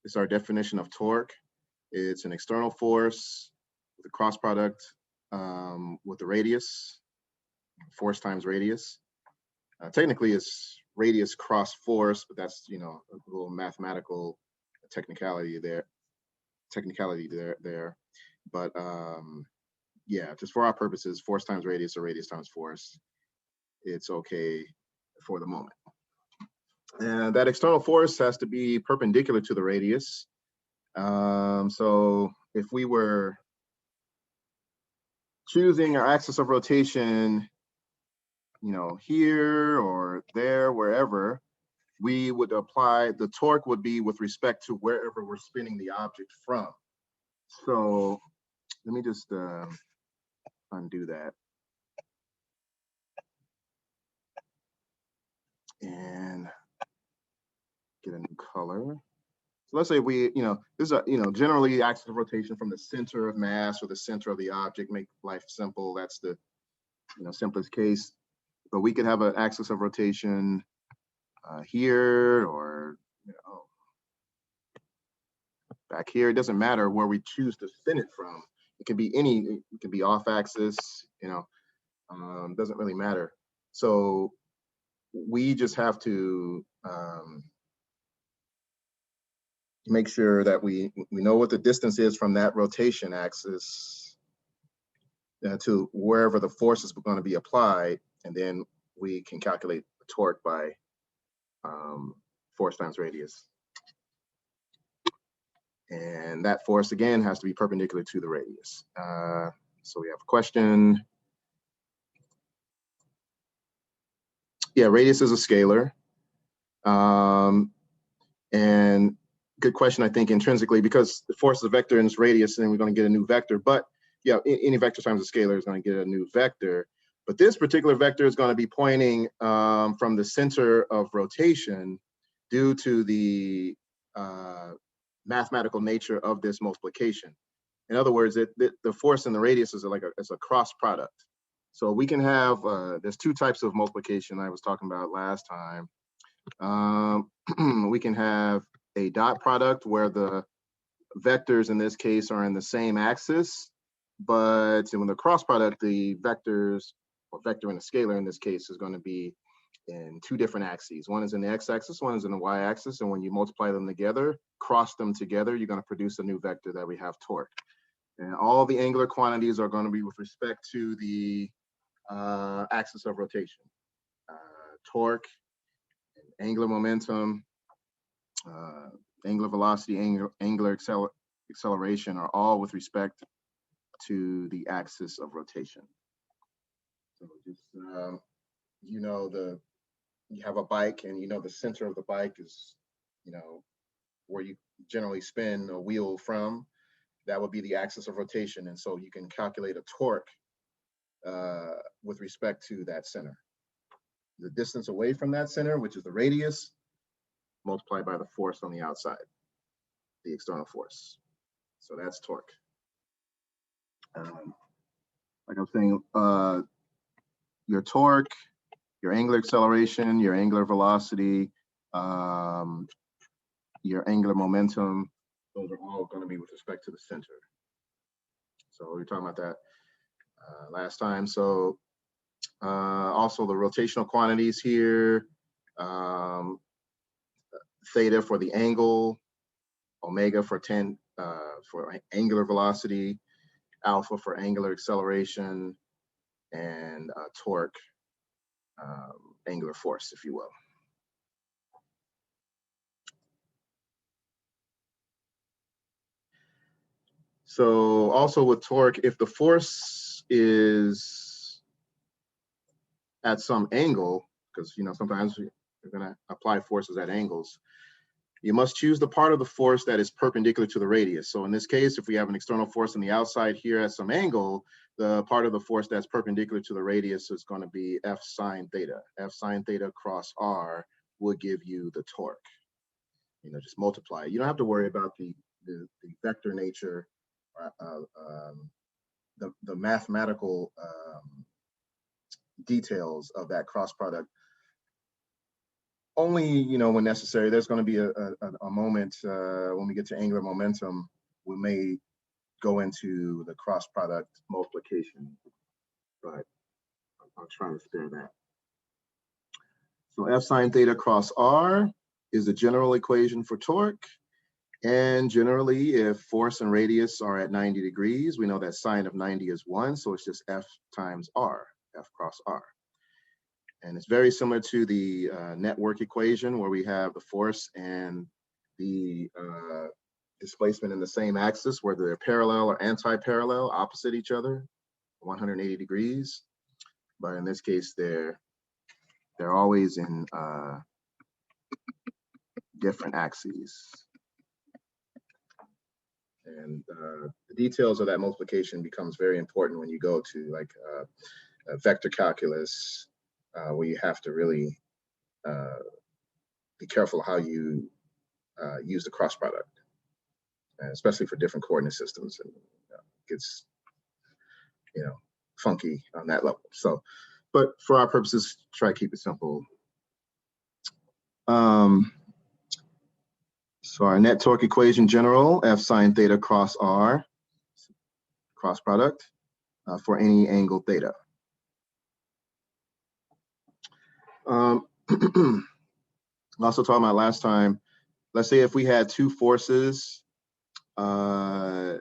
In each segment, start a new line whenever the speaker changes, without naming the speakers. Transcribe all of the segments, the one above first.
It's our definition of torque. It's an external force with a cross product with the radius, force times radius. Technically, it's radius cross force, but that's, you know, a little mathematical technicality there. But yeah, just for our purposes, force times radius or radius times force, it's okay for the moment. And that external force has to be perpendicular to the radius. So if we were choosing our axis of rotation, you know, here or there, wherever, we would apply, the torque would be with respect to wherever we're spinning the object from. So let me just undo that. And get a new color. So let's say we, you know, this is a, you know, generally axis of rotation from the center of mass or the center of the object, make life simple. That's the, you know, simplest case. But we could have an axis of rotation here, or, you know, back here. It doesn't matter where we choose to spin it from. It can be any, it can be off axis, you know, doesn't really matter. So we just have to make sure that we know what the distance is from that rotation axis to wherever the force is going to be applied, and then we can calculate the torque by force times radius. And that force, again, has to be perpendicular to the radius. So we have a question. Yeah, radius is a scalar. And good question, I think, intrinsically, because the force is a vector and it's radius, and then we're going to get a new vector. But yeah, any vector times a scalar is going to get a new vector. But this particular vector is going to be pointing from the center of rotation due to the mathematical nature of this multiplication. In other words, the force and the radius is like it's a cross product. So we can have, there's two types of multiplication I was talking about last time. We can have a dot product where the vectors in this case are in the same axis, but when the cross product, the vectors, or vector and a scalar in this case, is going to be in two different axes. One is in the x-axis, one is in the y-axis, and when you multiply them together, cross them together, you're going to produce a new vector that we have torque. And all the angular quantities are going to be with respect to the axis of rotation. Torque, angular momentum, angular velocity, angular acceleration are all with respect to the axis of rotation. So just, you know, you have a bike, and you know the center of the bike is, you know, where you generally spin a wheel from. That would be the axis of rotation. And so you can calculate a torque with respect to that center. The distance away from that center, which is the radius, multiplied by the force on the outside, the external force. So that's torque. Like I was saying, your torque, your angular acceleration, your angular velocity, your angular momentum, those are all going to be with respect to the center. So we were talking about that last time. So also the rotational quantities here, theta for the angle, omega for angular velocity, alpha for angular acceleration, and torque, angular force, if you will. So also with torque, if the force is at some angle, because, you know, sometimes we're going to apply forces at angles, you must choose the part of the force that is perpendicular to the radius. So in this case, if we have an external force on the outside here at some angle, the part of the force that's perpendicular to the radius is going to be F sine theta. F sine theta cross R would give you the torque. You know, just multiply. You don't have to worry about the vector nature, the mathematical details of that cross product. only, you know, when necessary. There's going to be a moment when we get to angular momentum, we may go into the cross product multiplication, but I'll try to spare that. So F sine theta cross R is the general equation for torque. And generally, if force and radius are at 90 degrees, we know that sine of 90 is 1, so it's just F times R, F cross R. And it's very similar to the network equation where we have the force and the displacement in the same axis, whether they're parallel or anti-parallel, opposite each other, 180 degrees. But in this case, they're always in different axes. And the details of that multiplication becomes very important when you go to like vector calculus, where you have to really be careful how you use the cross product, especially for different coordinate systems, and it gets, you know, funky on that level. So, but for our purposes, try to keep it simple. So our net torque equation general, F sine theta cross R, cross product, for any angle theta. Also talking about last time, let's say if we had two forces, one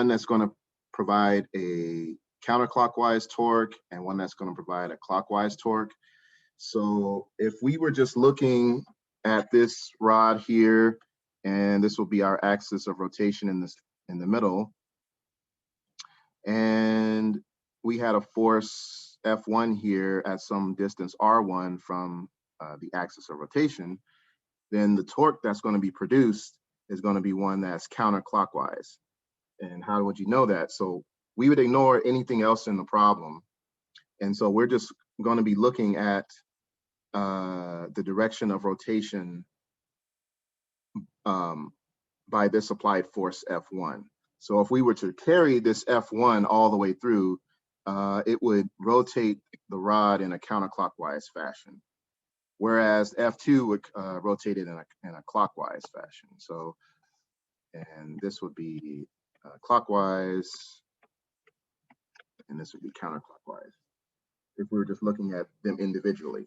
that's going to provide a counterclockwise torque and one that's going to provide a clockwise torque. So if we were just looking at this rod here, and this will be our axis of rotation in the middle, and we had a force F1 here at some distance R1 from the axis of rotation, then the torque that's going to be produced is going to be one that's counterclockwise. And how would you know that? So we would ignore anything else in the problem. And so we're just going to be looking at the direction of rotation by this applied force F1. So if we were to carry this F1 all the way through, it would rotate the rod in a counterclockwise fashion, whereas F2 would rotate it in a clockwise fashion. So, and this would be clockwise, and this would be counterclockwise, if we were just looking at them individually.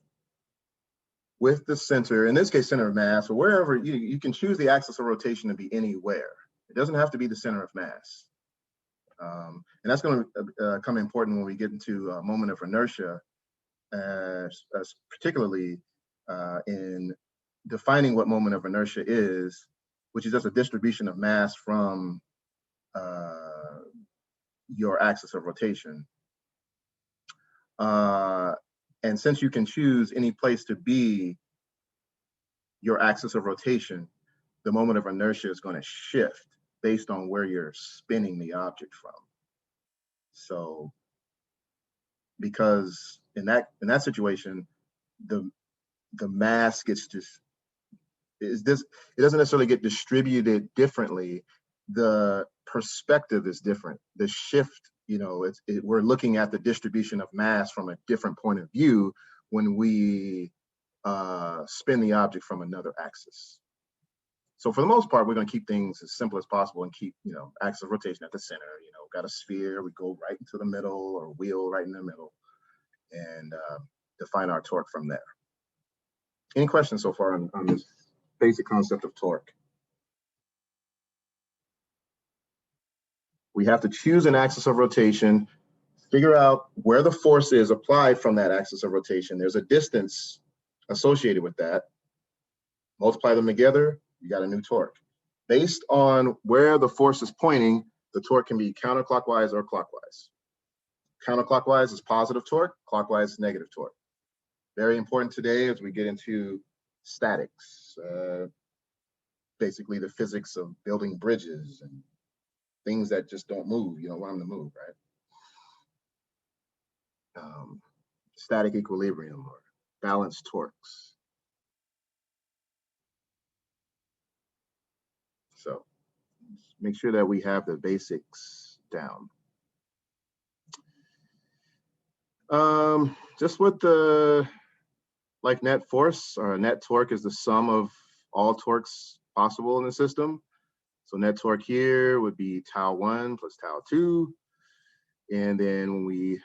With the center, in this case, center of mass, or wherever, you can choose the axis of rotation to be anywhere. It doesn't have to be the center of mass. And that's going to come important when we get into moment of inertia, as particularly in defining what moment of inertia is, which is just a distribution of mass from your axis of rotation. And since you can choose any place to be your axis of rotation, the moment of inertia is going to shift based on where you're spinning the object from. So, because in that situation, the mass gets it doesn't necessarily get distributed differently. The perspective is different. The shift, you know, we're looking at the distribution of mass from a different point of view when we spin the object from another axis. So for the most part, we're going to keep things as simple as possible and keep, you know, axis of rotation at the center. You know, got a sphere, we go right into the middle, or wheel right in the middle, and define our torque from there. Any questions so far on this basic concept of torque? We have to choose an axis of rotation, figure out where the force is applied from that axis of rotation. There's a distance associated with that. Multiply them together, you got a new torque. Based on where the force is pointing, the torque can be counterclockwise or clockwise. Counterclockwise is positive torque, clockwise is negative torque. Very important today as we get into statics, basically the physics of building bridges and things that just don't move. You don't want them to move, right? Static equilibrium or balanced torques. So make sure that we have the basics down. Just with the like net force, or net torque is the sum of all torques possible in the system. So net torque here would be tau 1 plus tau 2. And then when we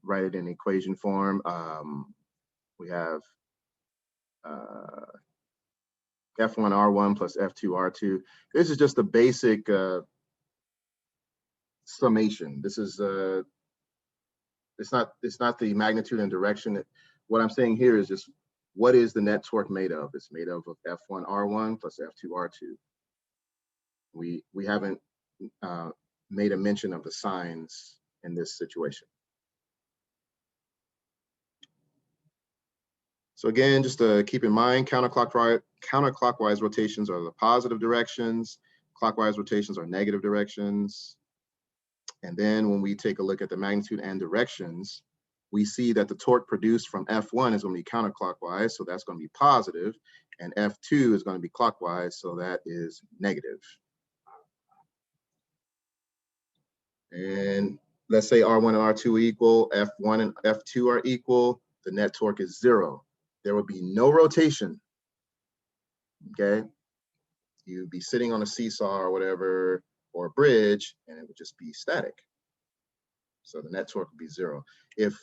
write it in equation form, we have F1R1 plus F2R2. This is just a basic summation. This is it's not the magnitude and direction. What I'm saying here is just what is the net torque made of? It's made of F1R1 plus F2R2. We haven't made a mention of the signs in this situation. So again, just to keep in mind, counterclockwise rotations are the positive directions, clockwise rotations are negative directions. And then when we take a look at the magnitude and directions, we see that the torque produced from F1 is going to be counterclockwise, so that's going to be positive, and F2 is going to be clockwise, so that is negative. And let's say R1 and R2 equal, F1 and F2 are equal, the net torque is 0. There will be no rotation, okay? You'd be sitting on a seesaw or whatever, or a bridge, and it would just be static. So the net torque would be 0. If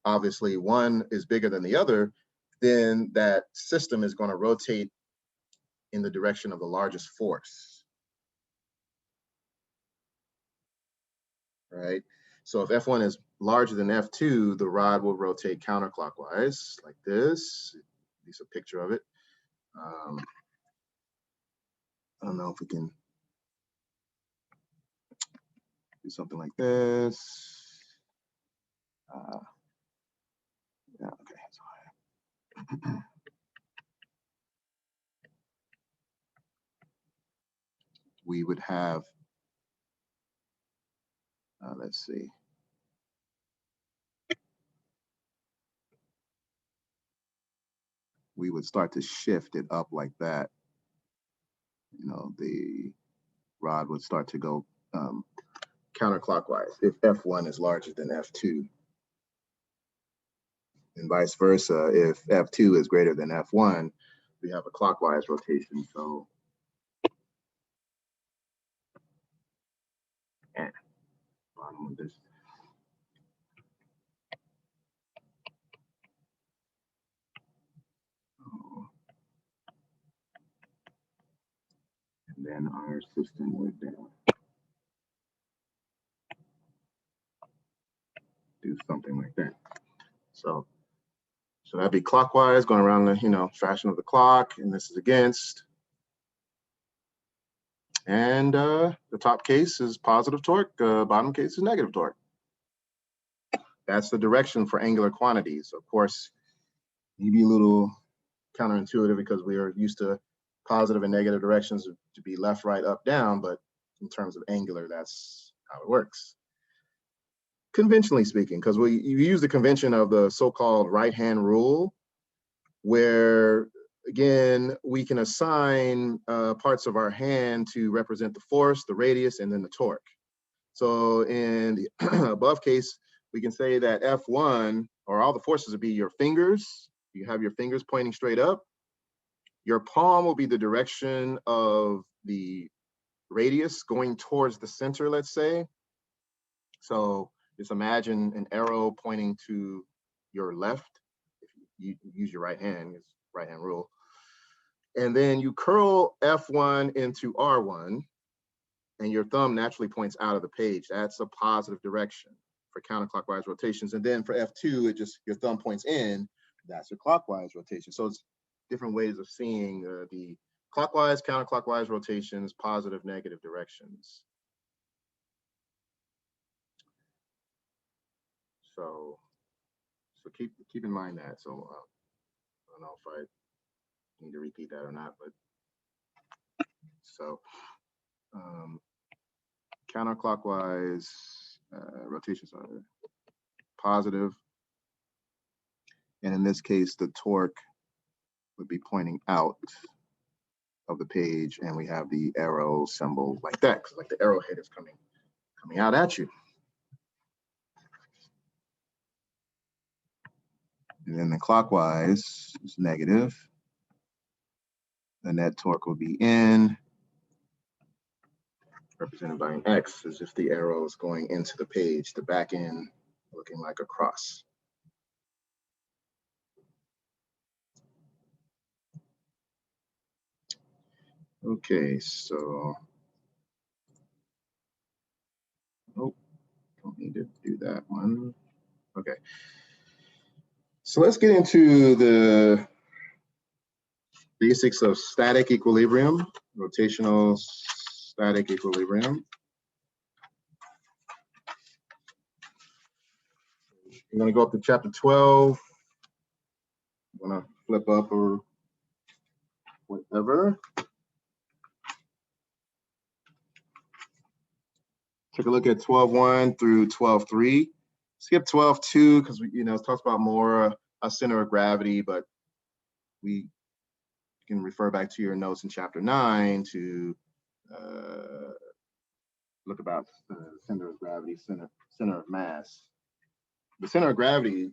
obviously one is bigger than the other, then that system is going to rotate in the direction of the largest force. Right? So if F1 is larger than F2, the rod will rotate counterclockwise like this. At least a picture of it. I don't know if we can do something like this. Yeah, okay. We would have, let's see. We would start to shift it up like that. You know, the rod would start to go counterclockwise if F1 is larger than F2. And vice versa, if F2 is greater than F1, we have a clockwise rotation. So, yeah, bottom of this. And then our system would do something like that. So that'd be clockwise, going around the fashion of the clock, and this is against. And the top case is positive torque, bottom case is negative torque. That's the direction for angular quantities. Of course, maybe a little counterintuitive because we are used to positive and negative directions to be left, right, up, down, but in terms of angular, that's how it works. Conventionally speaking, because you use the convention of the so-called right-hand rule, where again, we can assign parts of our hand to represent the force, the radius, and then the torque. So in the above case, we can say that F1, or all the forces, would be your fingers. You have your fingers pointing straight up. Your palm will be the direction of the radius going towards the center, let's say. So just imagine an arrow pointing to your left. If you use your right hand, it's right-hand rule. And then you curl F1 into R1, and your thumb naturally points out of the page. That's a positive direction for counterclockwise rotations. And then for F2, your thumb points in. That's a clockwise rotation. So it's different ways of seeing the clockwise, counterclockwise rotations, positive, negative directions. So keep in mind that. So I don't know if I need to repeat that or not, but so counterclockwise rotations are positive, and in this case, the torque would be pointing out of the page, and we have the arrow symbol like that, because like the arrowhead is coming out at you. And then the clockwise is negative. The net torque will be N, represented by an X, as if the arrow is going into the page, the back end looking like a cross. Okay, so, oh, don't need to do that one. Okay, so let's get into the basics of static equilibrium, rotational static equilibrium. I'm going to go up to chapter 12. I'm going to flip up or whatever. Take a look at 12.1 through 12.3. Skip 12.2 because we, it talks about more a center of gravity, but we can refer back to your notes in chapter 9 to look about center of gravity, center of mass. The center of gravity,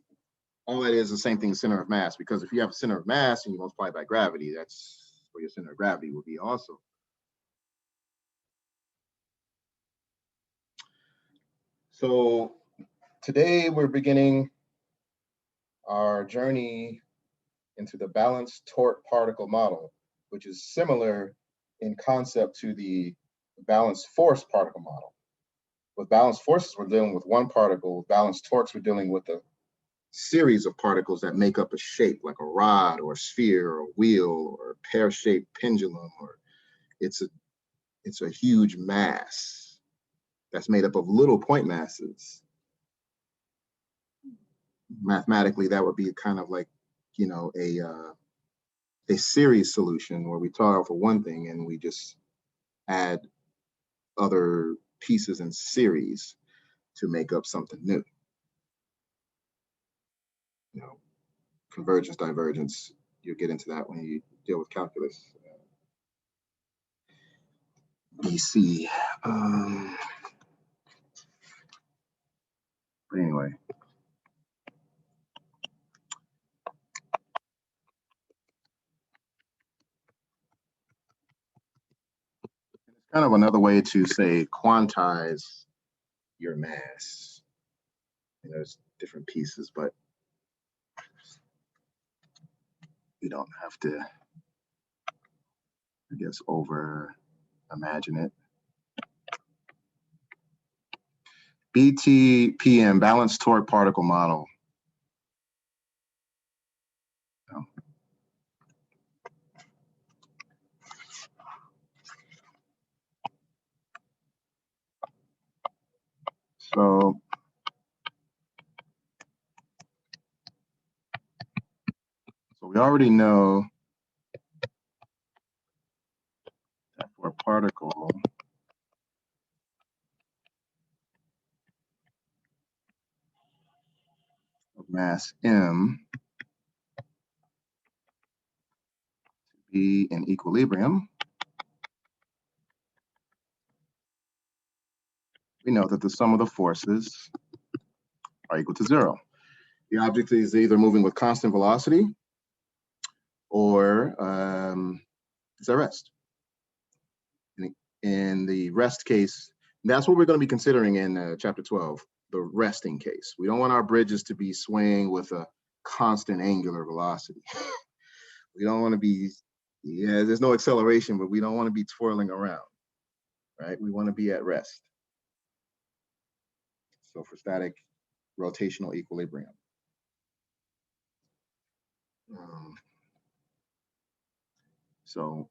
all that is the same thing as center of mass, because if you have a center of mass and you multiply by gravity, that's where your center of gravity will be also. So today we're beginning our journey into the balanced torque particle model, which is similar in concept to the balanced force particle model. With balanced forces, we're dealing with one particle. With balanced torques, we're dealing with a series of particles that make up a shape, like a rod or a sphere or a wheel or a pear-shaped pendulum, or it's a huge mass that's made up of little point masses. Mathematically, that would be kind of like, a series solution where we start off with one thing and we just add other pieces in series to make up something new. Convergence, divergence, you'll get into that when you deal with calculus. BC. But anyway. It's kind of another way to say quantize your mass. There's different pieces, but we don't have to, I guess, over imagine it. BTPM, balanced torque particle model. So we already know that for a particle of mass m to be in equilibrium, we know that the sum of the forces are equal to 0. The object is either moving with constant velocity or it's at rest. In the rest case, that's what we're going to be considering in chapter 12, the resting case. We don't want our bridges to be swaying with a constant angular velocity. We don't want to be, there's no acceleration, but we don't want to be twirling around, right? We want to be at rest. So for static rotational equilibrium. So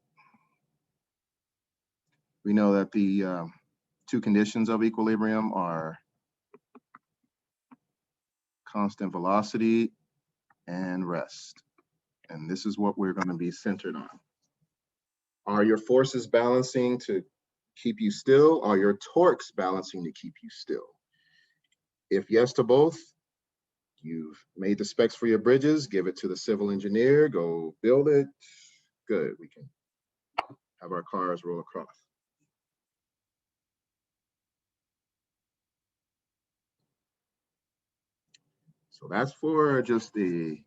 we know that the two conditions of equilibrium are constant velocity and rest. And this is what we're going to be centered on. Are your forces balancing to keep you still? Are your torques balancing to keep you still? If yes to both, you've made the specs for your bridges, give it to the civil engineer, go build it. Good, we can have our cars roll across. So that's for just the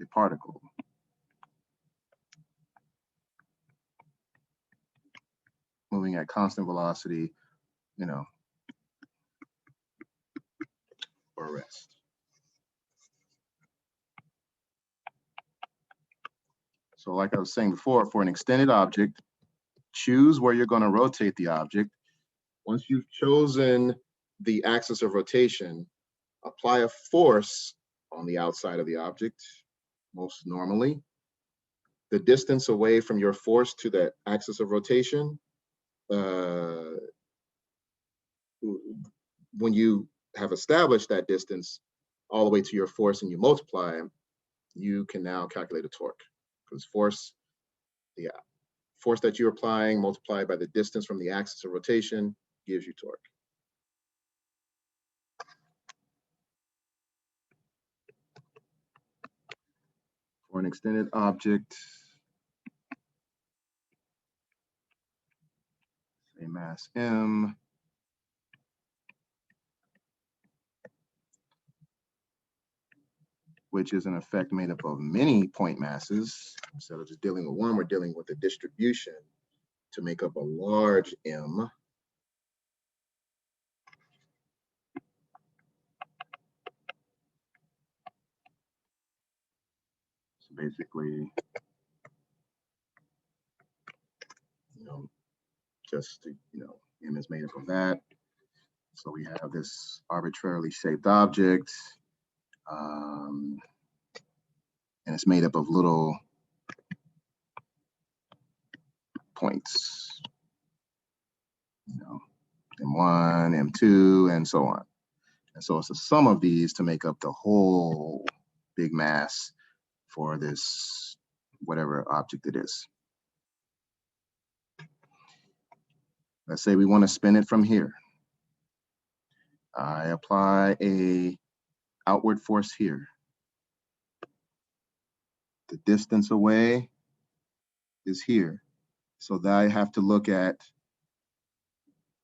a particle moving at constant velocity, you know, or rest. So like I was saying before, for an extended object, choose where you're going to rotate the object. Once you've chosen the axis of rotation, apply a force on the outside of the object, most normally. The distance away from your force to the axis of rotation, when you have established that distance all the way to your force and you multiply, you can now calculate a torque. Because force, the force that you're applying multiplied by the distance from the axis of rotation gives you torque. For an extended object, say mass m, which is in effect made up of many point masses. Instead of just dealing with one, we're dealing with a distribution to make up a large M. So basically, just, M is made up of that. So we have this arbitrarily shaped object, and it's made up of little points, M1, M2, and so on. And so it's the sum of these to make up the whole big mass for this, whatever object it is. Let's say we want to spin it from here. I apply a outward force here. The distance away is here. So that I have to look at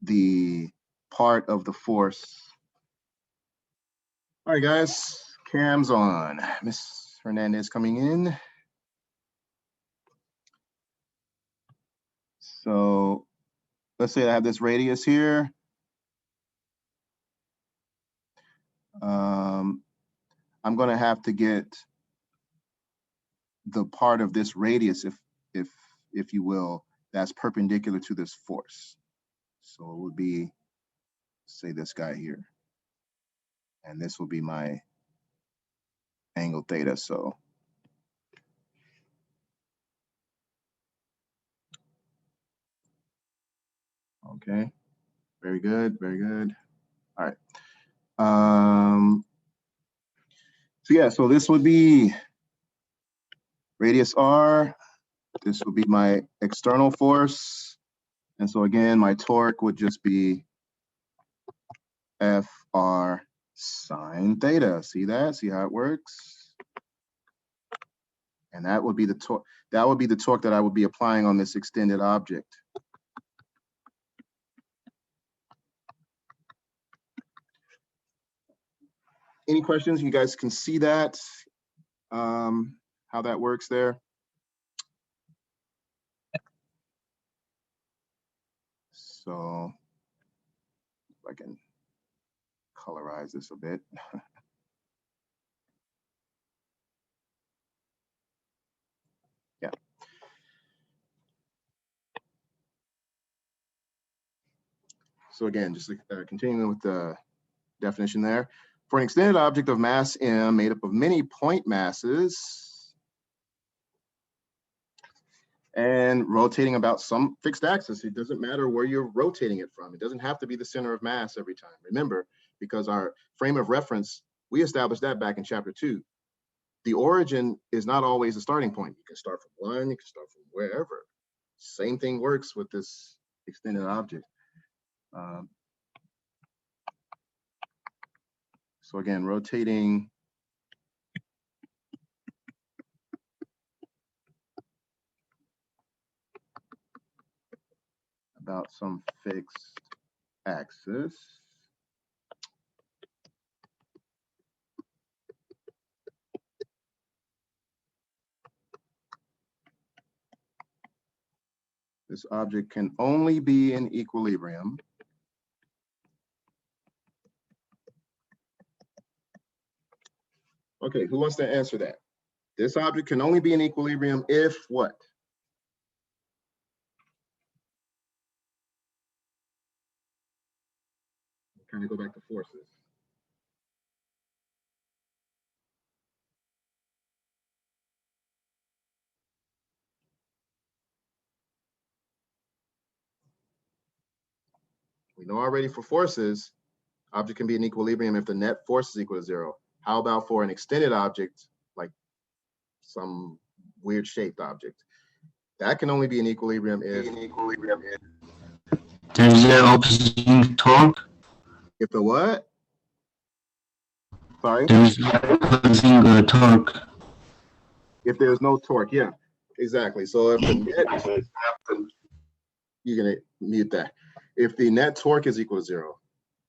the part of the force. All right, guys, cam's on. Miss Hernandez coming in. So let's say I have this radius here. I'm going to have to get the part of this radius, if you will, that's perpendicular to this force. So it would be, say, this guy here, and this will be my angle theta. So okay, very good, very good. All right. So yeah, so this would be radius r. This would be my external force. And so again, my torque would just be Fr sine theta. See that? See how it works? And that would be the torque. That would be the torque that I would be applying on this extended object. Any questions? You guys can see that, how that works there. So if I can colorize this a bit. Yeah. So again, just continuing with the definition there. For an extended object of mass m made up of many point masses and rotating about some fixed axis, it doesn't matter where you're rotating it from. It doesn't have to be the center of mass every time. Remember, because our frame of reference, we established that back in chapter 2. The origin is not always the starting point. You can start from 1, you can start from wherever. Same thing works with this extended object. So again, rotating about some fixed axis. This object can only be in equilibrium Okay, who wants to answer that? This object can only be in equilibrium if what? Kind of go back to forces. We know already for forces, object can be in equilibrium if the net force is equal to 0. How about for an extended object, like some weird shaped object? That can only be in equilibrium if
there's the opposing torque.
If the what? Sorry?
There's opposing torque.
If there's no torque, yeah, exactly. So if the net, you're gonna mute that. If the net torque is equal to 0,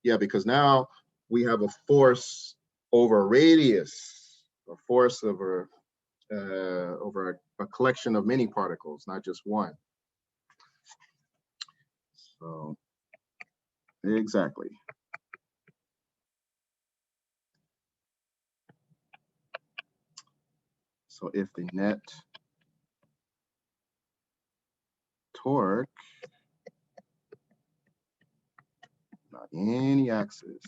yeah, because now we have a force over a radius, a force over a collection of many particles, not just one. So exactly. So if the net torque, not any axis,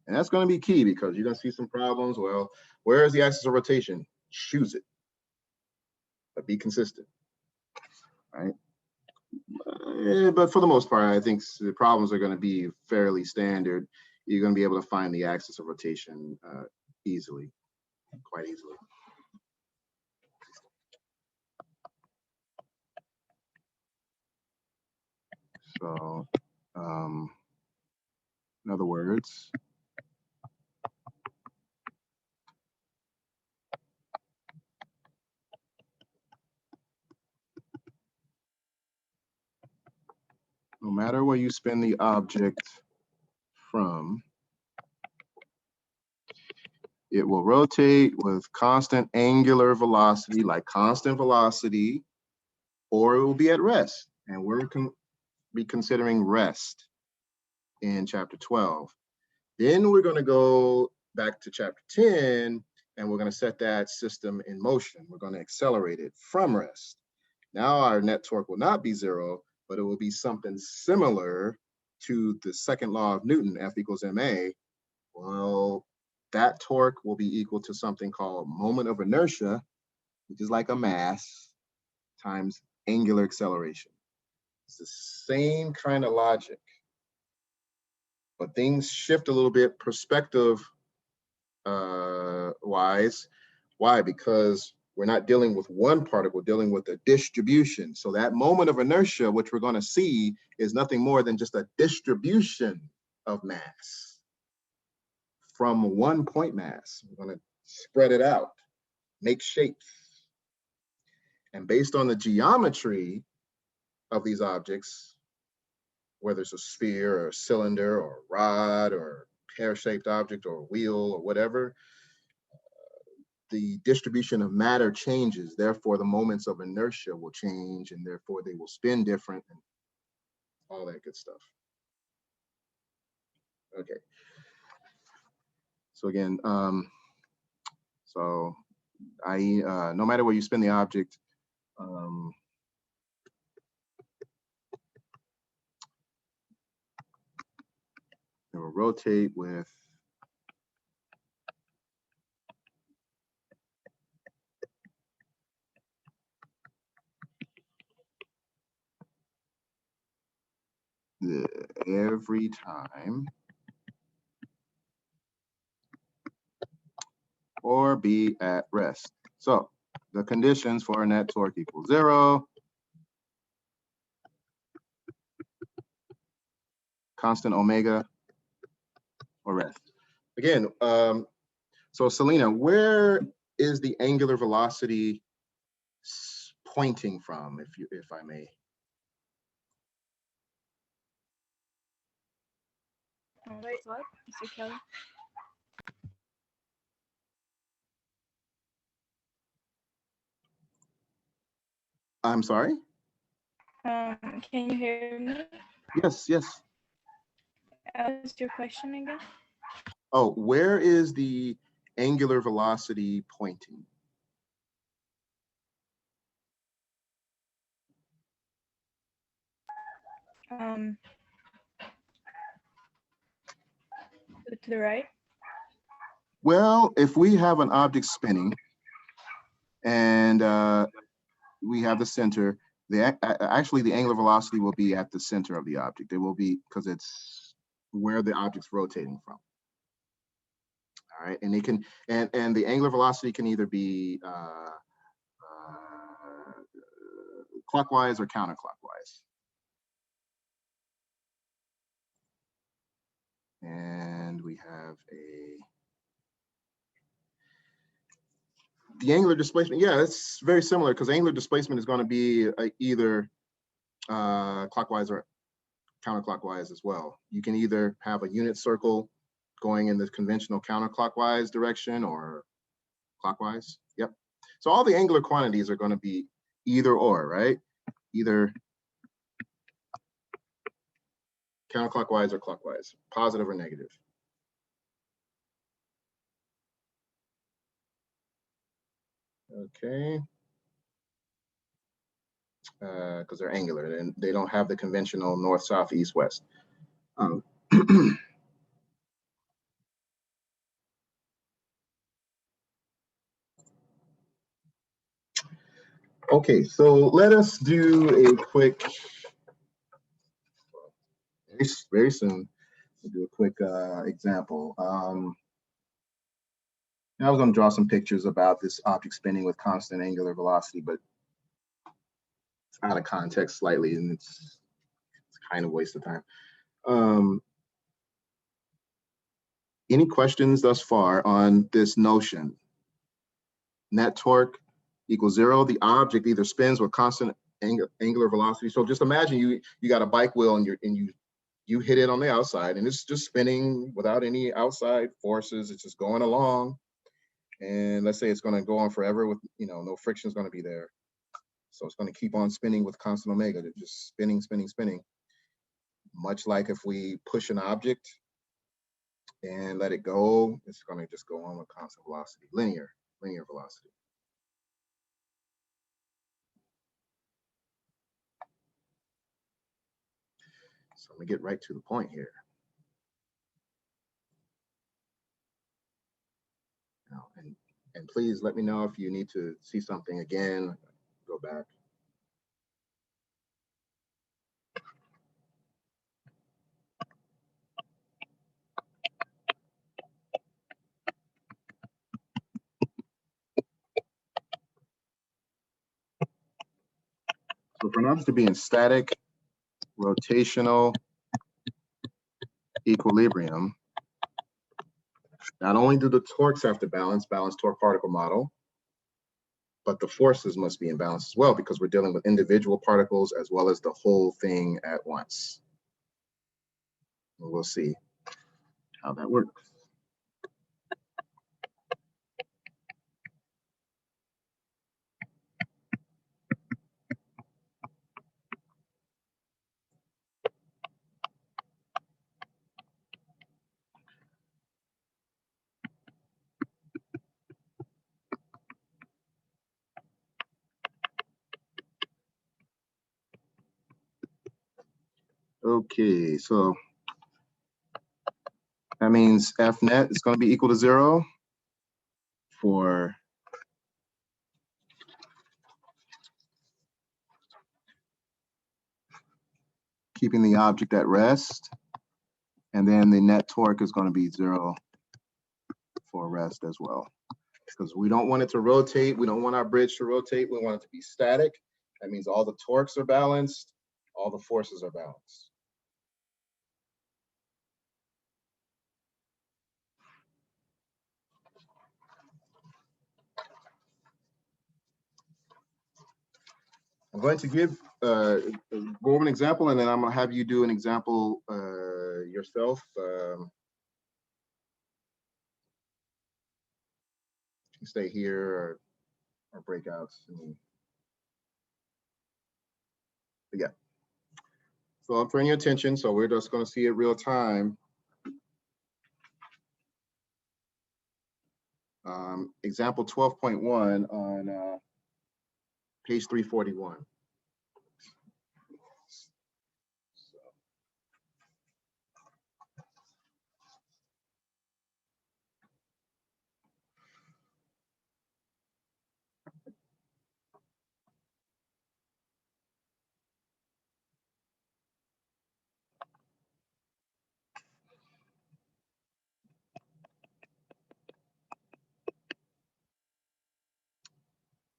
and that's going to be key because you're going to see some problems. Well, where is the axis of rotation? Choose it, but be consistent, right? But for the most part, I think the problems are going to be fairly standard. You're going to be able to find the axis of rotation easily, quite easily. So, in other words, no matter where you spin the object from, it will rotate with constant angular velocity, like constant velocity, or it will be at rest. And we're going to be considering rest in chapter 12. Then we're going to go back to chapter 10, and we're going to set that system in motion. We're going to accelerate it from rest. Now our net torque will not be 0, but it will be something similar to the second law of Newton, F equals ma. Well, that torque will be equal to something called moment of inertia, which is like a mass, times angular acceleration. It's the same kind of logic, but things shift a little bit perspective wise. Why? Because we're not dealing with one particle, we're dealing with a distribution. So that moment of inertia, which we're going to see, is nothing more than just a distribution of mass from one point mass. We're going to spread it out, make shapes. And based on the geometry of these objects, whether it's a sphere or a cylinder or a rod or pear-shaped object or a wheel or whatever, the distribution of matter changes. Therefore, the moments of inertia will change, and therefore they will spin different and all that good stuff. Okay. So again, no matter where you spin the object, it will rotate with every time or be at rest. So the conditions for a net torque equals 0, constant omega, or rest. Again, so Selena, where is the angular velocity pointing from, if I may?
Wait, what? Mr. Kelly?
I'm sorry?
Can you hear me?
Yes, yes.
What's your question again?
Oh, where is the angular velocity pointing?
To the right.
Well, if we have an object spinning and we have the center, actually the angular velocity will be at the center of the object. It will be because it's where the object's rotating from. All right, and it can and the angular velocity can either be clockwise or counterclockwise. And we have the angular displacement. Yeah, it's very similar because angular displacement is going to be either clockwise or counterclockwise as well. You can either have a unit circle going in the conventional counterclockwise direction or clockwise. Yep. So all the angular quantities are going to be either or, right? Either counterclockwise or clockwise, positive or negative. Okay. Because they're angular and they don't have the conventional north, south, east, west. Okay, so let us do a quick, very soon, we'll do a quick example. I was going to draw some pictures about this object spinning with constant angular velocity, but it's out of context slightly, and it's kind of a waste of time. Any questions thus far on this notion? Net torque equals 0. The object either spins with constant angular velocity. So just imagine you got a bike wheel and you hit it on the outside, and it's just spinning without any outside forces. It's just going along. And let's say it's going to go on forever with, no friction is going to be there. So it's going to keep on spinning with constant omega, just spinning, spinning, spinning. Much like if we push an object and let it go, it's going to just go on with constant velocity, linear velocity. So let me get right to the point here. Now, and please let me know if you need to see something again, go back. So for an object to be in static, rotational equilibrium, not only do the torques have to balance torque particle model, but the forces must be in balance as well, because we're dealing with individual particles as well as the whole thing at once. And we'll see how that works. Okay, so that means F net is going to be equal to 0 for keeping the object at rest. And then the net torque is going to be 0 for rest as well. Because we don't want it to rotate. We don't want our bridge to rotate. We want it to be static. That means all the torques are balanced, all the forces are balanced. I'm going to go over an example, and then I'm going to have you do an example yourself. You stay here or breakouts. Yeah. So I'm turning your attention. So we're just going to see it real time. Example 12.1 on page 341.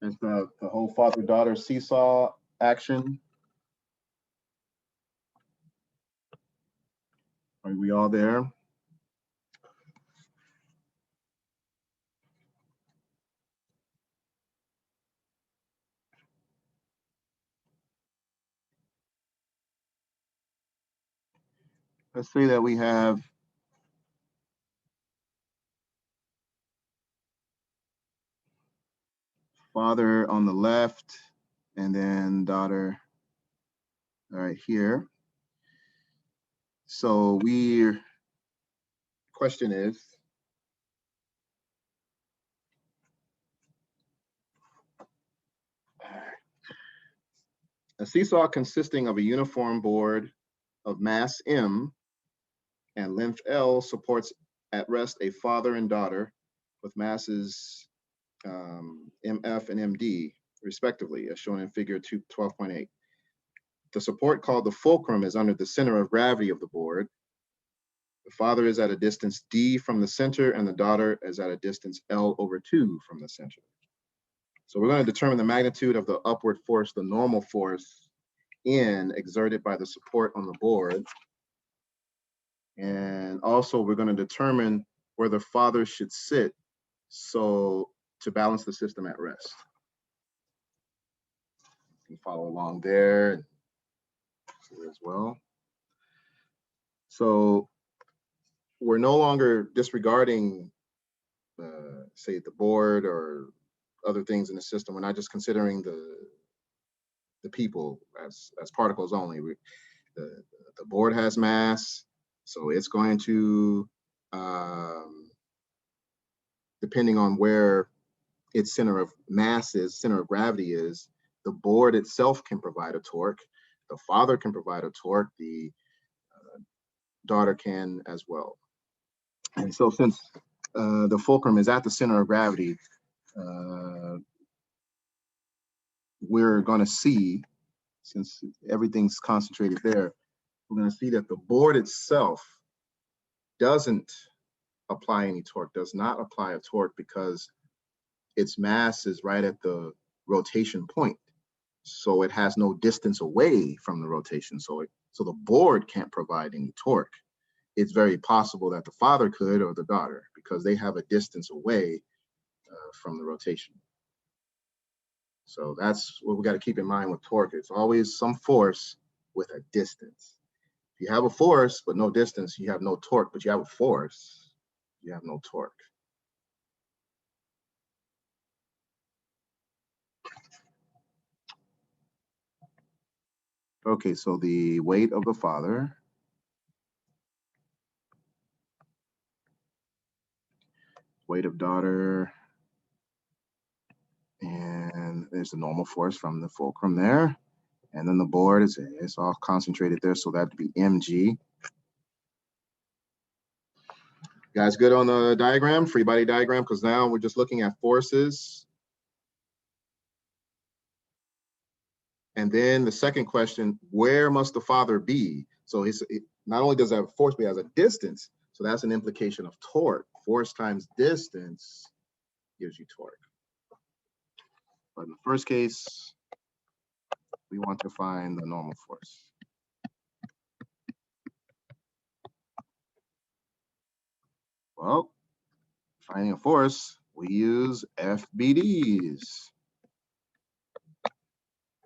It's the whole father-daughter seesaw action. Are we all there? Let's say that we have father on the left and then daughter right here. So question is, a seesaw consisting of a uniform board of mass M and length L supports at rest a father and daughter with masses MF and MD, respectively, as shown in figure 12.8. The support called the fulcrum is under the center of gravity of the board. The father is at a distance D from the center and the daughter is at a distance L/2 from the center. So we're going to determine the magnitude of the upward force, the normal force N exerted by the support on the board. And also we're going to determine where the father should sit so to balance the system at rest. You can follow along there as well. So we're no longer disregarding, say, the board or other things in the system. We're not just considering the people as particles only. The board has mass, so it's going to, depending on where its center of mass is, center of gravity is, the board itself can provide a torque. The father can provide a torque. The daughter can as well. And so since the fulcrum is at the center of gravity, we're going to see, since everything's concentrated there, we're going to see that the board itself doesn't apply any torque, does not apply a torque because its mass is right at the rotation point. So it has no distance away from the rotation. So the board can't provide any torque. It's very possible that the father could or the daughter because they have a distance away from the rotation. So that's what we got to keep in mind with torque. It's always some force with a distance. If you have a force but no distance, you have no torque, but you have a force, you have no torque. Okay, so the weight of the father, weight of daughter, and there's the normal force from the fulcrum there. And then the board is all concentrated there, so that'd be mg. You guys good on the diagram, free body diagram? Because now we're just looking at forces. And then the second question, where must the father be? So not only does it have force, but it has a distance. So that's an implication of torque. Force times distance gives you torque. But in the first case, we want to find the normal force. Well, finding a force, we use FBDs,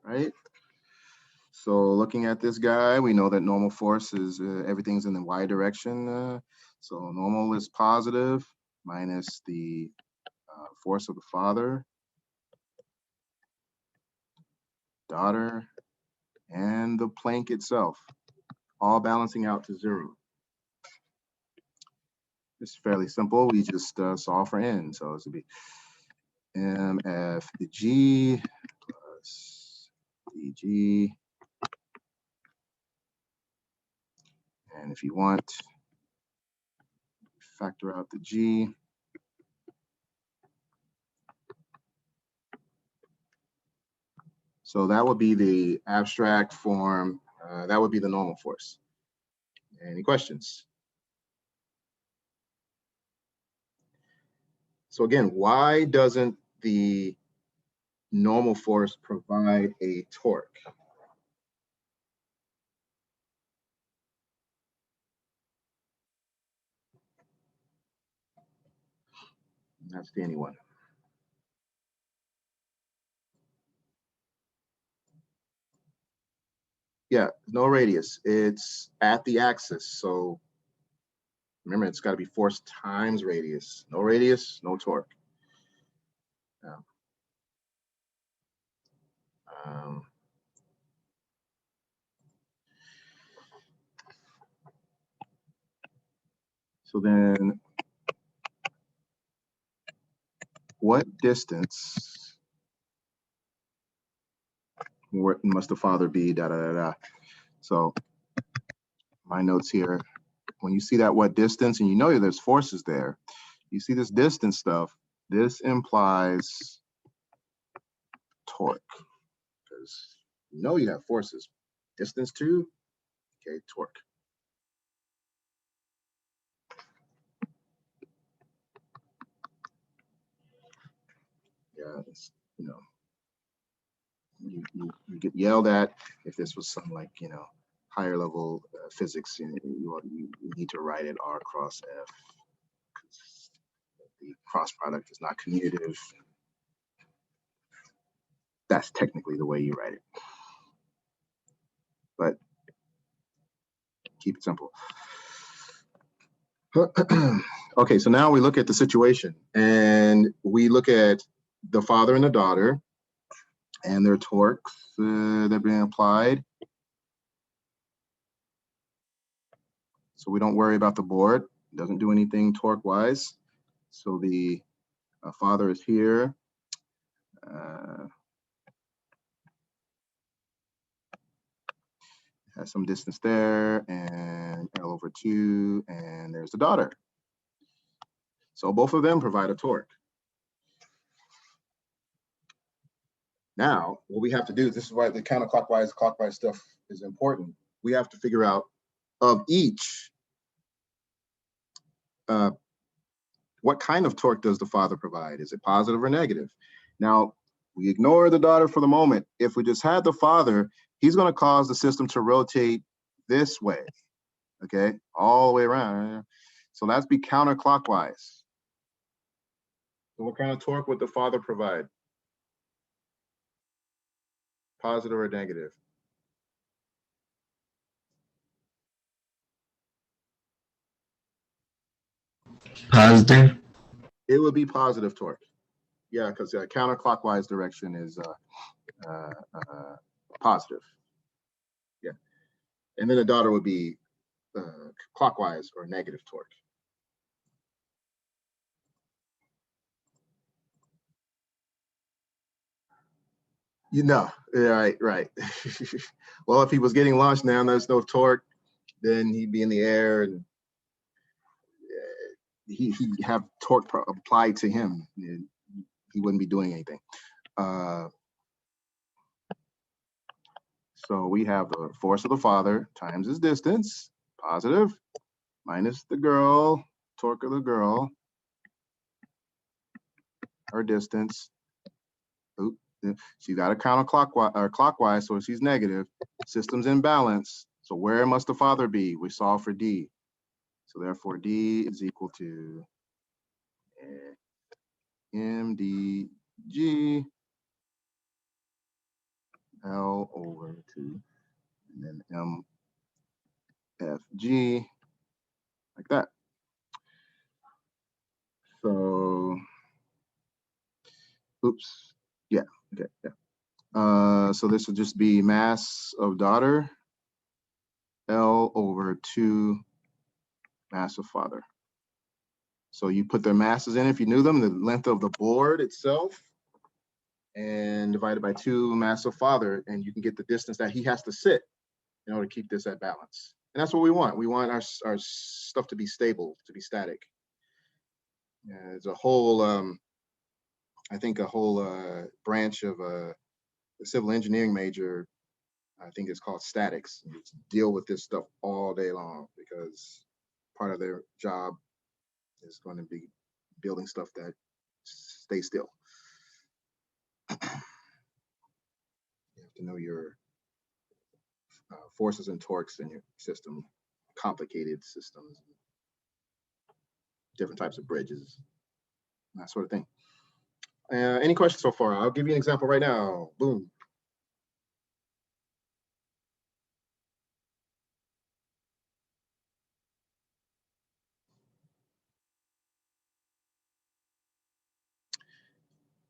right? So looking at this guy, we know that normal force is everything's in the y direction. So normal is positive minus the force of the father, daughter, and the plank itself, all balancing out to 0. It's fairly simple. We just solve for n. So this would be mf g plus dg. And if you want, factor out the g. So that would be the abstract form. That would be the normal force. Any questions? So again, why doesn't the normal force provide a torque? That's the anyone. Yeah, no radius. It's at the axis. So remember, it's got to be force times radius. No radius, no torque. Yeah. So then what distance must the father be, da, da, da, da. So my notes here, when you see that what distance and you know there's forces there, you see this distance stuff, this implies torque because you know you have forces. Distance too, okay, torque. Yeah, it's, you know, you get yelled at if this was some like, you know, higher level physics. You need to write it R cross F because the cross product is not commutative. That's technically the way you write it, but keep it simple. Okay, so now we look at the situation and we look at the father and the daughter and their torques that are being applied. So we don't worry about the board. It doesn't do anything torque-wise. So the father is here. Has some distance there, and L over 2, and there's the daughter. So both of them provide a torque. Now, what we have to do, this is why the counterclockwise, clockwise stuff is important. We have to figure out of each, what kind of torque does the father provide? Is it positive or negative? Now, we ignore the daughter for the moment. If we just had the father, he's going to cause the system to rotate this way, okay, all the way around. So that's be counterclockwise. So what kind of torque would the father provide? Positive or negative?
Positive.
It would be positive torque. Yeah, because counterclockwise direction is positive. Yeah, and then the daughter would be clockwise or negative torque. You know, right. Well, if he was getting launched now, there's no torque, then he'd be in the air and he'd have torque applied to him. He wouldn't be doing anything. So we have the force of the father times his distance, positive, minus the girl, torque of the girl, her distance. Oop, she got a counterclockwise or clockwise, so she's negative. System's in balance. So where must the father be? We solve for D. So therefore D is equal to mdg L over 2, and then mfg, like that. So, oops, yeah, okay, yeah. So this would just be mass of daughter, L over 2 mass of father. So you put their masses in if you knew them, the length of the board itself, and divided by 2 mass of father, and you can get the distance that he has to sit in order to keep this at balance. And that's what we want. We want our stuff to be stable, to be static. There's a whole, I think a whole branch of the civil engineering major, I think it's called statics. You deal with this stuff all day long because part of their job is going to be building stuff that stays still. You have to know your forces and torques in your system, complicated systems, different types of bridges, that sort of thing. Any questions so far? I'll give you an example right now. Boom.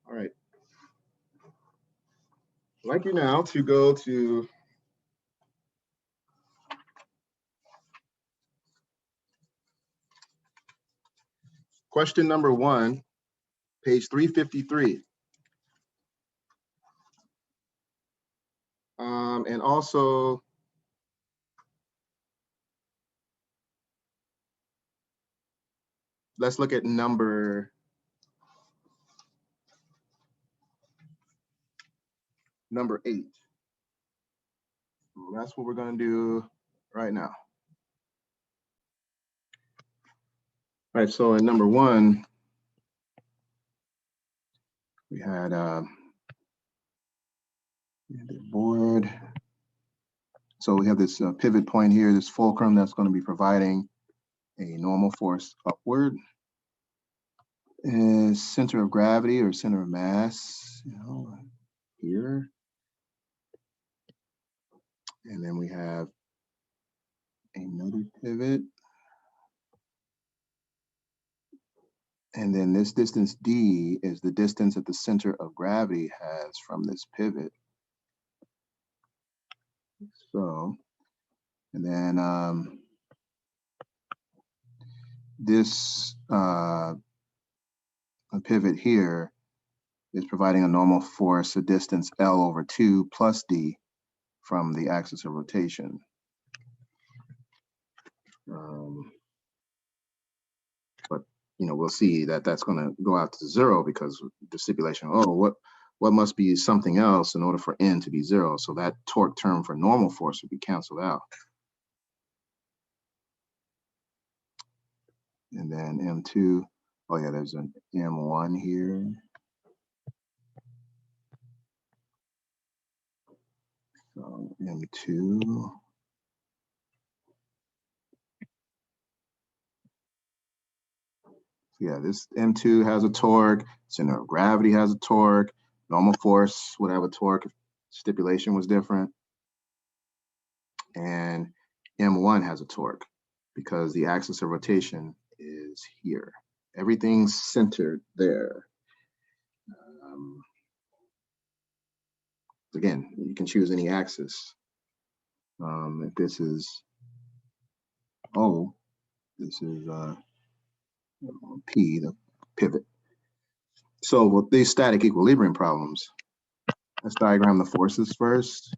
All right. I'd like you now to go to question number 1, page 353. And also, let's look at number 8. So that's what we're going to do right now. All right, so in number 1, we had the board. So we have this pivot point here, this fulcrum that's going to be providing a normal force upward. And center of gravity or center of mass, here. And then we have another pivot. And then this distance D is the distance that the center of gravity has from this pivot. So, and then this pivot here is providing a normal force, a distance L over 2 plus D from the axis of rotation. But we'll see that that's going to go out to 0 because the stipulation, what must be something else in order for N to be 0? So that torque term for normal force would be canceled out. And then M2, oh yeah, there's an M1 here. So M2. Yeah, this M2 has a torque, center of gravity has a torque, normal force would have a torque if stipulation was different. And M1 has a torque because the axis of rotation is here. Everything's centered there. Again, you can choose any axis. If this is O, this is P, the pivot. So with these static equilibrium problems, let's diagram the forces first.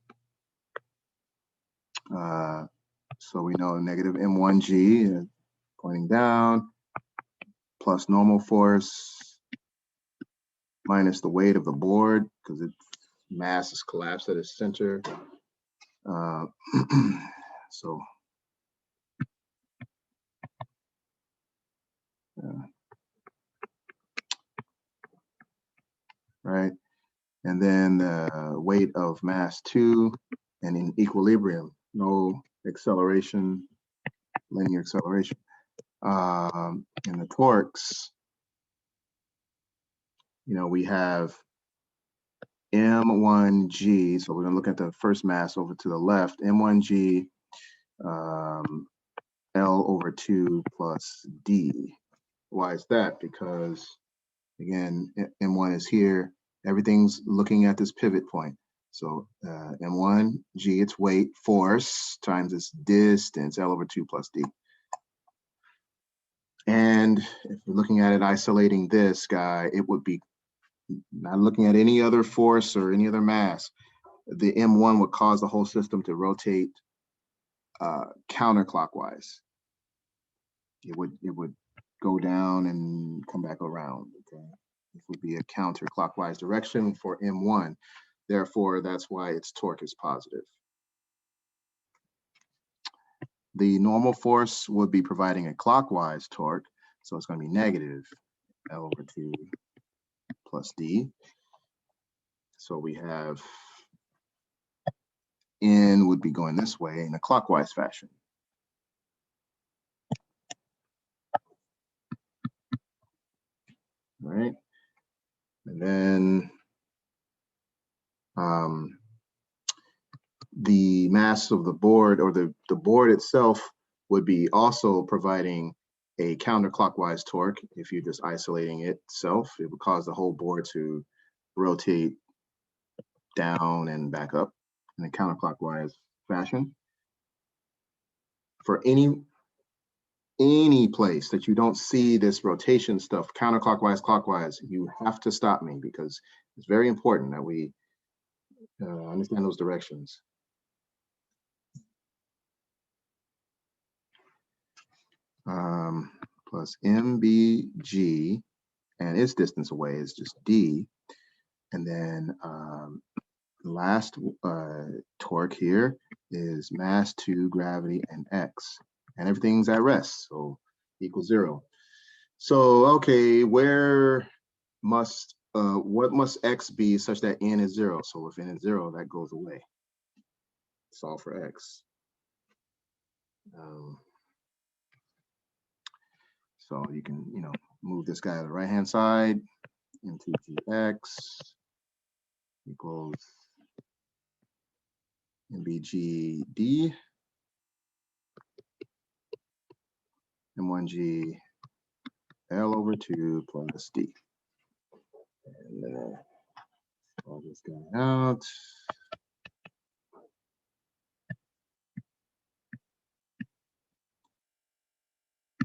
So we know negative M1G pointing down, plus normal force, minus the weight of the board, because its mass is collapsed at its center. So, right. And then the weight of mass 2, and in equilibrium, no acceleration, linear acceleration. And the torques, we have M1G. So we're going to look at the first mass over to the left. M1G, L over 2 plus D. Why is that? Because, again, M1 is here. Everything's looking at this pivot point. So M1 G, its weight, force, times its distance, L over 2 plus D. And if we're looking at it isolating this guy, it would be not looking at any other force or any other mass. The M1 would cause the whole system to rotate counterclockwise. It would go down and come back around. Okay, this would be a counterclockwise direction for M1. Therefore, that's why its torque is positive. The normal force would be providing a clockwise torque, so it's going to be negative L over 2 plus D. So we have N would be going this way in a clockwise fashion. All right, and then the mass of the board, or the board itself, would be also providing a counterclockwise torque. If you're just isolating itself, it would cause the whole board to rotate down and back up in a counterclockwise fashion. For any place that you don't see this rotation stuff, counterclockwise, clockwise, you have to stop me, because it's very important that we understand those directions. Plus MBG, and its distance away is just D. And then the last torque here is mass to gravity and X, and everything's at rest, so equals 0. So, okay, what must X be such that N is 0? So if N is 0, that goes away. Solve for X. So you can, move this guy to the right-hand side. MTGX equals MBGD, M1G L over 2 plus D. And all this guy out.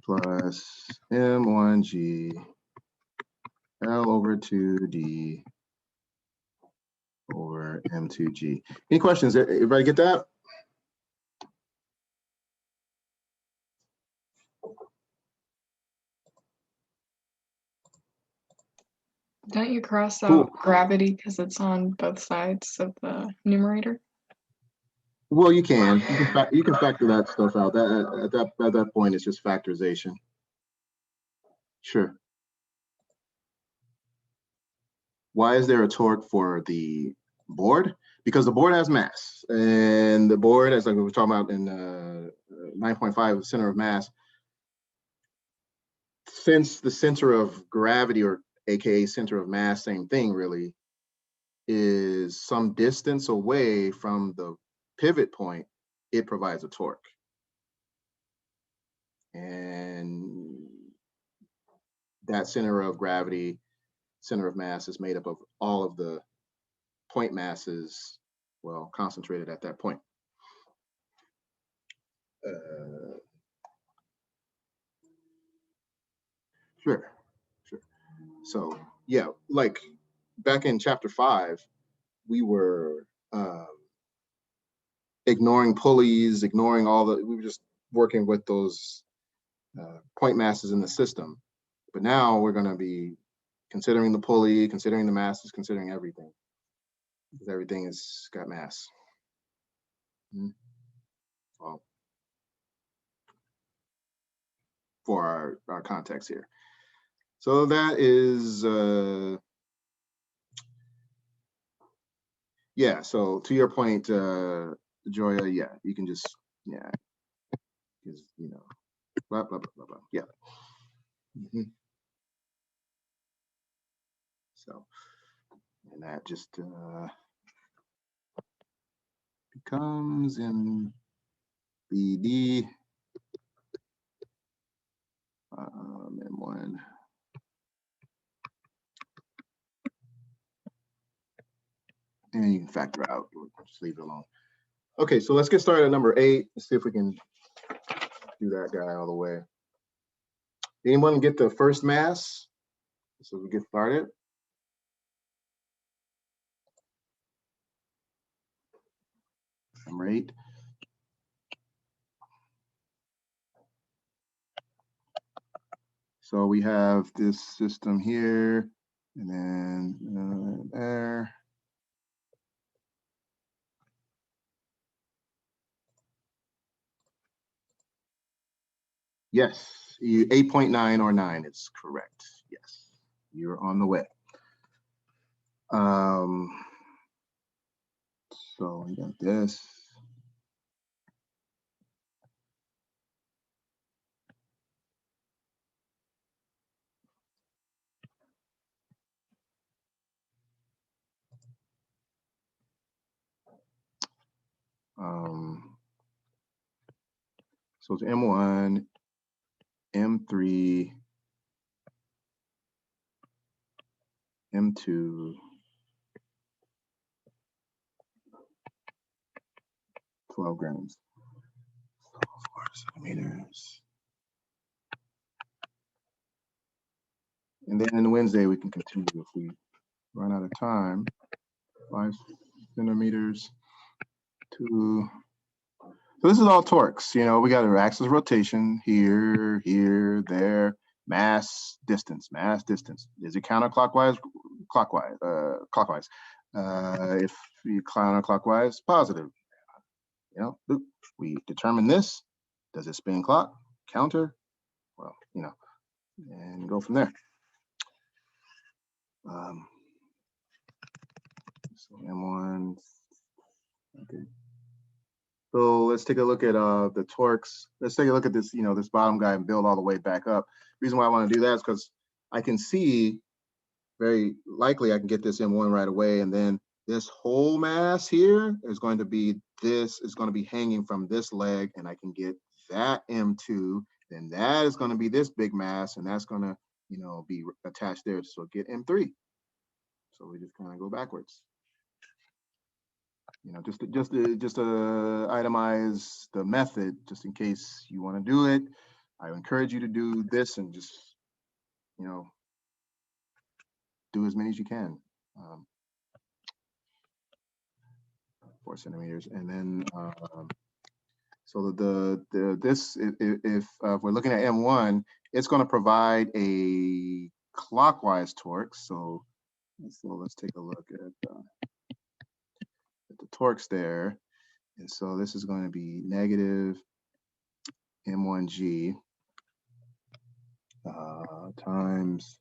Plus M1G L over 2D over M2G. Any questions? Everybody get that?
Don't you cross out
Cool.
gravity because it's on both sides of the numerator?
Well, you can factor that stuff out. At that point, it's just factorization. Sure. Why is there a torque for the board? Because the board has mass, and the board, as like we were talking about in 9.5, center of mass. Since the center of gravity, or AKA center of mass, same thing really, is some distance away from the pivot point, it provides a torque. And that center of gravity, center of mass, is made up of all of the point masses, well, concentrated at that point. Sure. So yeah, like back in chapter 5, we were ignoring pulleys, ignoring we were just working with those point masses in the system. But now we're going to be considering the pulley, considering the masses, considering everything, because everything has got mass. Well, for our context here. So that is, yeah, so to your point, Joya, yeah, you can just, yeah, because, blah, blah, blah, blah, blah, yeah. So, and that just becomes in BD M1. And you can factor out, just leave it alone. Okay, so let's get started at number 8. Let's see if we can do that guy all the way. Anyone get the first mass? So we get started. Number 8. So we have this system here, and then there. Yes, 8.9 or 9 is correct. Yes, you're on the way. So we got this. So it's M1, M3, M2, 12 grams, 4 centimeters. And then on Wednesday, we can continue if we run out of time. 5 centimeters to, so this is all torques. You know, we got our axis of rotation here, here, there, mass, distance. Is it counterclockwise? Clockwise, clockwise. If you counterclockwise, positive. You know, we determine this. Does it spin clock? Counter? Well, you know, and go from there. So M1. Okay. So let's take a look at the torques. Let's take a look at this, you know, this bottom guy and build all the way back up. The reason why I want to do that is because I can see very likely I can get this M1 right away, and then this whole mass here is going to be hanging from this leg, and I can get that M2. Then that is going to be this big mass, and that's going to, you know, be attached there. So get M3. So we just kind of go backwards. You know, just to itemize the method, just in case you want to do it. I encourage you to do this and just, you know, do as many as you can. 4 centimeters, and then so if we're looking at M1, it's going to provide a clockwise torque. So let's take a look at the torques there. And so this is going to be negative M1G times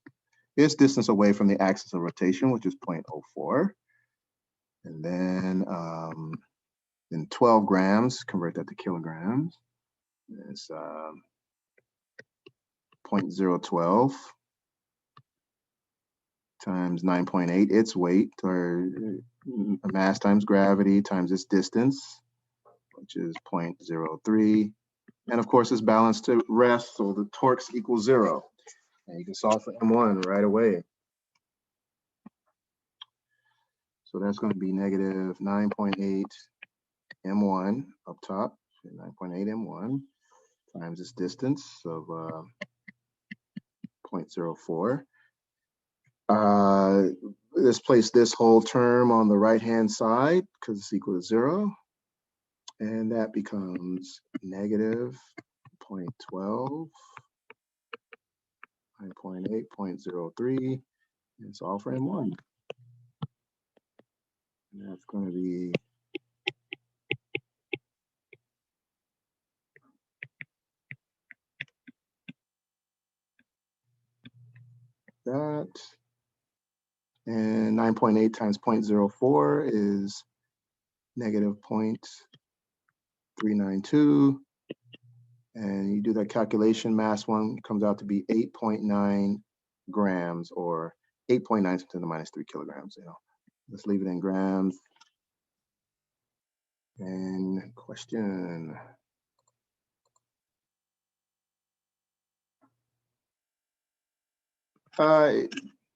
its distance away from the axis of rotation, which is 0.04. And then 12 grams, convert that to kilograms. It's 0.012 times 9.8, its weight, or mass times gravity times its distance, which is 0.03. And of course, it's balanced to rest, so the torques equal 0. And you can solve for M1 right away. So that's going to be negative 9.8 M1 up top, 9.8 M1 times its distance of 0.04. Let's place this whole term on the right-hand side because it's equal to 0. And that becomes negative 0.12, 9.8, 0.03. It's all for M1. And that's going to be that. And 9.8 times 0.04 is negative 0.392. And you do that calculation, mass 1 comes out to be 8.9 grams, or 8.9 to the minus 3 kilograms. You know, let's leave it in grams. And question.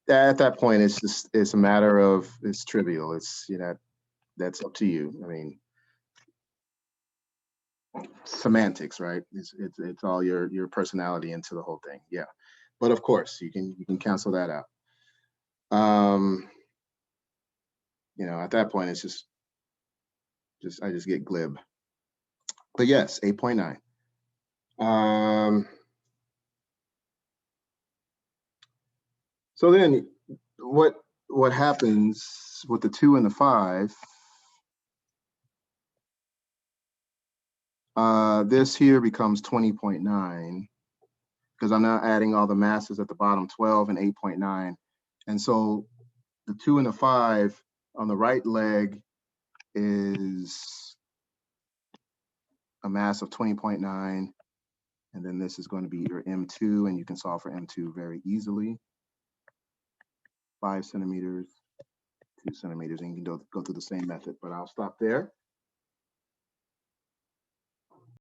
At that point, it's a matter of, it's trivial. It's, you know, that's up to you. I mean, semantics, right? It's all your personality into the whole thing. Yeah, but of course you can cancel that out. You know, at that point it's just I just get glib. But yes, 8.9. So then what happens with the 2 and the 5? This here becomes 20.9 because I'm not adding all the masses at the bottom, 12 and 8.9. And so the 2 and the 5 on the right leg is a mass of 20.9. And then this is going to be your M2, and you can solve for M2 very easily. 5 centimeters, 2 centimeters, and you can go through the same method, but I'll stop there.